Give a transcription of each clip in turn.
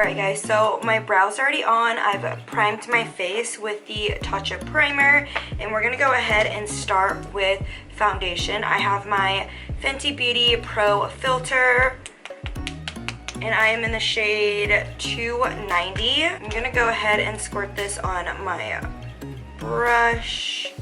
Alright guys, so my brows are already on. I've primed my face with the Touch-Up Primer, and we're going to go ahead and start with foundation. I have my Fenty Beauty Pro Filter, and I am in the shade 290. I'm going to go ahead and squirt this on my brush.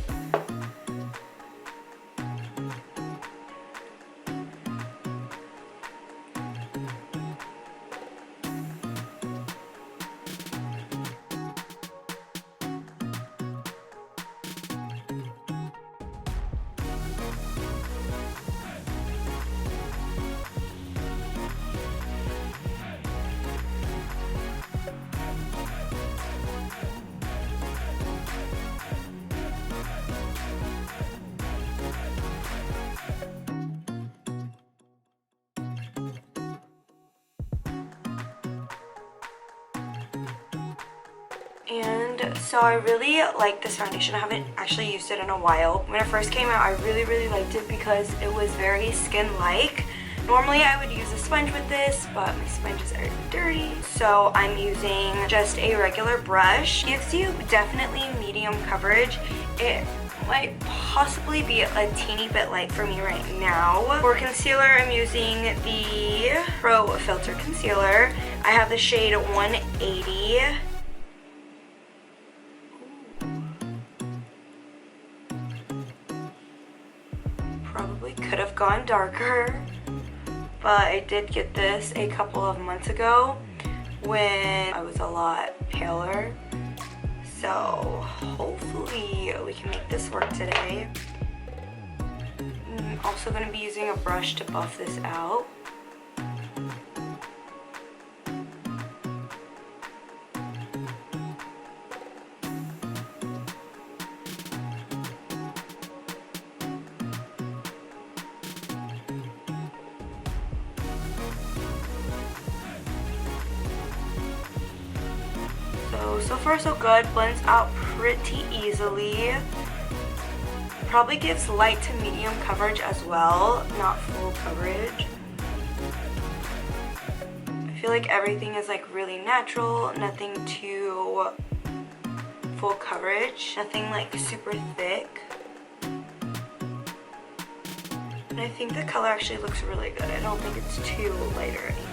And so I really like this foundation. I haven't actually used it in a while. When it first came out, I really liked it because it was very skin-like. Normally I would use a sponge with this, but my sponges are dirty. So I'm using just a regular brush. Gives you definitely medium coverage. It might possibly be a teeny bit light for me right now. For concealer, I'm using the Pro Filter Concealer. I have the shade 180. Probably could have gone darker, but I did get this a couple of months ago when I was a lot paler. So hopefully we can make this work today. I'm also going to be using a brush to buff this out. So far so good, blends out pretty easily. Probably gives light to medium coverage as well, not full coverage. I feel like everything is like really natural, nothing too full coverage, nothing like super thick. And I think the color actually looks really good. I don't think it's too light or anything.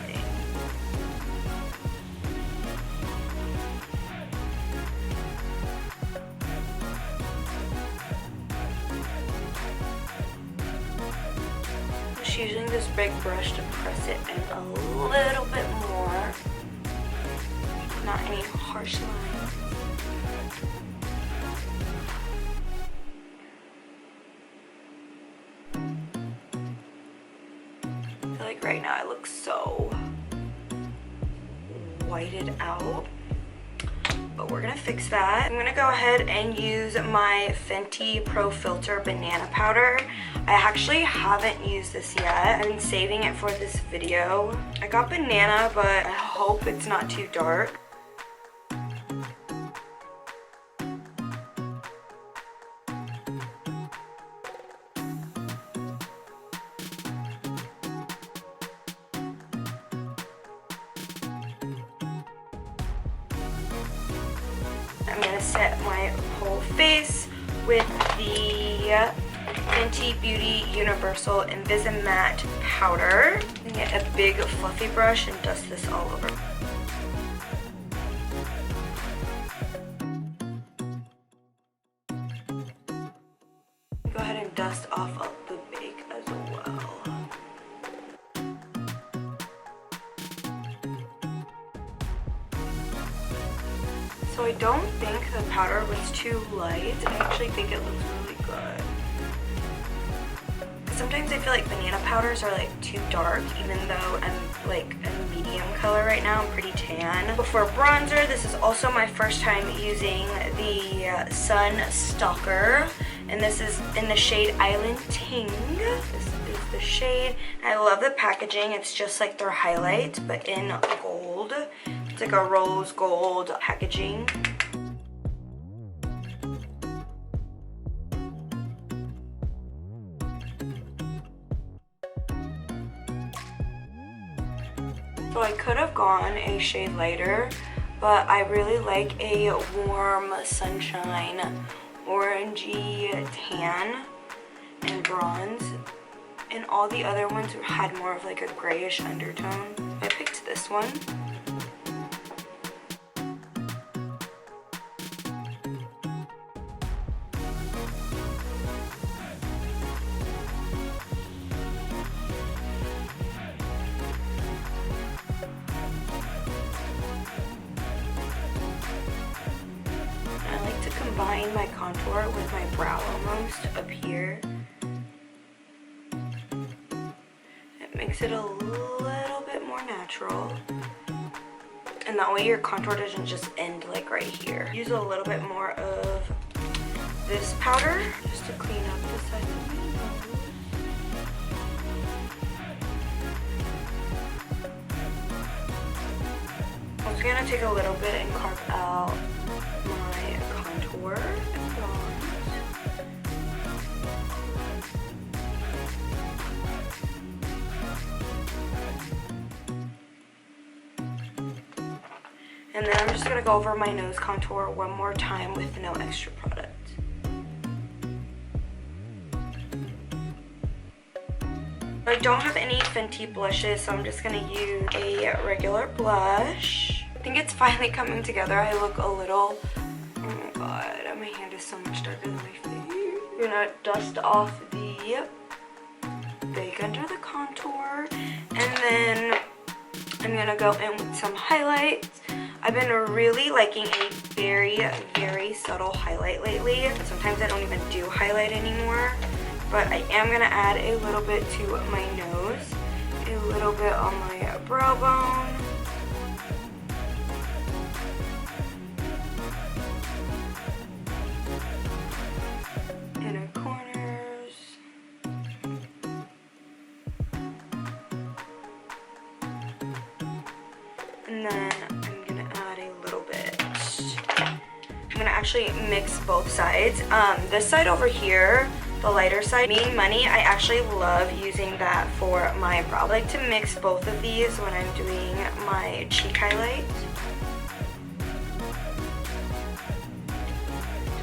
Using this big brush to press it in a little bit more. Not any harsh lines. I feel like right now I look so whited out. But we're gonna fix that. I'm gonna go ahead and use my Fenty Pro Filter Banana Powder. I actually haven't used this yet. I've been saving it for this video. I got banana, but I hope it's not too dark. I'm gonna set my whole face with the Fenty Beauty Universal Invisimatte Powder. I'm gonna get a big fluffy brush and dust this all over. Go ahead and dust off of the bake as well. So I don't think the powder was too light. I actually think it looks really good. Sometimes I feel like banana powders are like too dark, even though I'm like a medium color right now. I'm pretty tan. For bronzer, this is also my first time using the Sun Stalker, and this is in the shade Island Ting. This is the shade. I love the packaging. It's just like their highlight, but in gold. It's like a rose gold packaging. So I could have gone a shade lighter, but I really like a warm sunshine orangey tan and bronze, and all the other ones had more of like a grayish undertone. I picked this one. Combine my contour with my brow almost up here. It makes it a little bit more natural, and that way your contour doesn't just end like right here. Use a little bit more of this powder just to clean up the side of my nose. I'm just gonna take a little bit and carve out my contour and bronze. And then I'm just gonna go over my nose contour one more time with no extra product. I don't have any Fenty blushes, so I'm just gonna use a regular blush. I think it's finally coming together. I look a little, oh my god, my hand is so much darker than my face. I'm gonna dust off the bake under the contour, and then I'm gonna go in with some highlights. I've been really liking a very, very subtle highlight lately. Sometimes I don't even do highlight anymore, but I am gonna add a little bit to my nose, a little bit on my brow bone. Inner corners. And then I'm gonna add a little bit. I'm gonna actually mix both sides. This side over here, the lighter side, Mean Money, I actually love using that for my brow. I like to mix both of these when I'm doing my cheek highlight.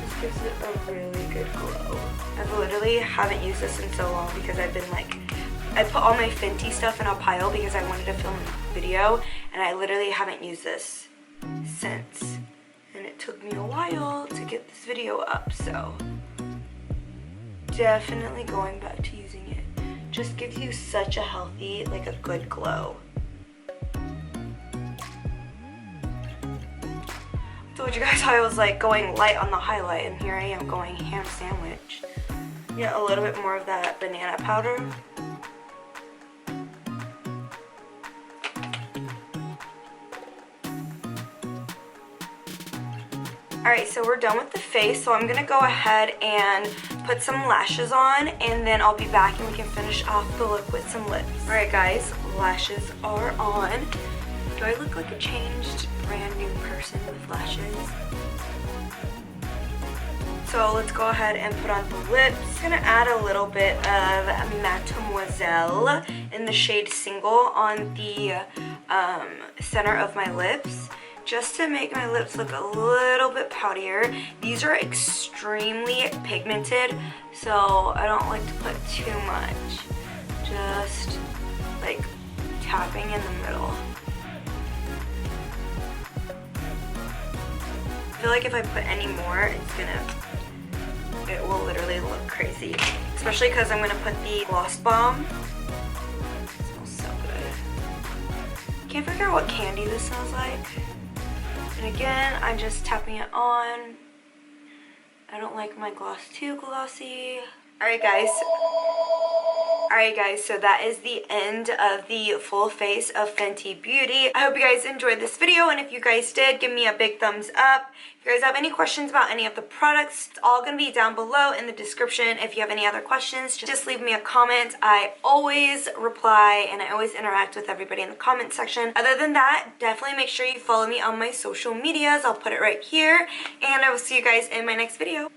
Just gives it a really good glow. I literally haven't used this in so long because I've been like, I put all my Fenty stuff in a pile because I wanted to film a video, and I literally haven't used this since. And it took me a while to get this video up, so definitely going back to using it. Just gives you such a healthy, like a good glow. I told you guys how I was like going light on the highlight, and here I am going ham sandwich. Yeah, a little bit more of that banana powder. Alright, so we're done with the face, so I'm going to go ahead and put some lashes on, and then I'll be back and we can finish off the look with some lips. Alright guys, lashes are on. Do I look like a changed, brand new person with lashes? So let's go ahead and put on the lips. I'm going to add a little bit of Mademoiselle in the shade Single on the center of my lips, just to make my lips look a little bit poutier. These are extremely pigmented, so I don't like to put too much. Just like tapping in the middle. I feel like if I put any more, it will literally look crazy. Especially because I'm gonna put the Gloss Bomb. It smells so good. Can't figure out what candy this smells like. And again, I'm just tapping it on. I don't like my gloss too glossy. Alright guys, so that is the end of the full face of Fenty Beauty. I hope you guys enjoyed this video, and if you guys did, give me a big thumbs up. If you guys have any questions about any of the products, it's all going to be down below in the description. If you have any other questions, just leave me a comment. I always reply and I always interact with everybody in the comment section. Other than that, definitely make sure you follow me on my social medias. I'll put it right here, and I will see you guys in my next video.